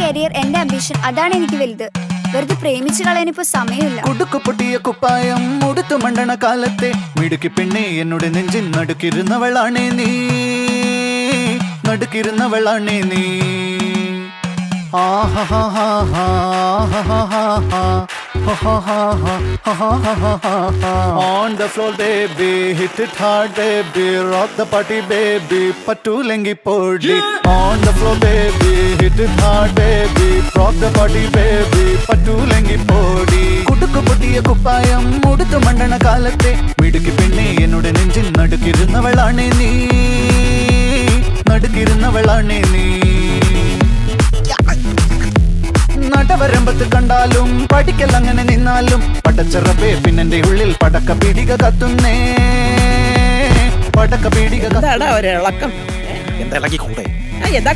Career, എന്റെ ambition, അതാണ് എനിക്ക് വലുത്. വെറുതെ പ്രേമിച്ചു കളയാനിപ്പോ സമയമില്ല. കുടുക്കു പൊട്ടിയ കുപ്പായം മുടുത്തു മണ്ടണ കാലത്തെ മിടുക്കി പെണ്ണെ എന്നോട് നെഞ്ചിൻ നടുക്കിരുന്നവളാണേ നീ, നടുക്കിരുന്നവളാണേ നീ. On the floor baby, hit it hard baby, rock the party baby, പറ്റൂലെങ്കി പൊടി. On the floor baby, hit it hard baby, rock the party baby, പറ്റൂലെങ്കി പൊടി. കുടുക്കു പൊട്ടിയ കുപ്പായം മുടുത്തു മണ്ടണ കാലത്തെ മിടുക്കി പെണ്ണെ എന്നോട് നെഞ്ചിൽ നടുക്കിരുന്നവളാണേ നീ, നടുക്കിരുന്നവളാണേ നീ. നടവരമ്പത്ത് കണ്ടാലും പഠിക്കൽ അങ്ങനെ നിന്നാലും പടച്ചറപ്പേ പിന്നെന്റെ ഉള്ളിൽ പടക്ക പീടിക കത്തുന്നേ, പടക്ക പീടിക. എന്താടാ ഒരിളക്കം? എന്താ ഇളകി കൂടെ? എന്താ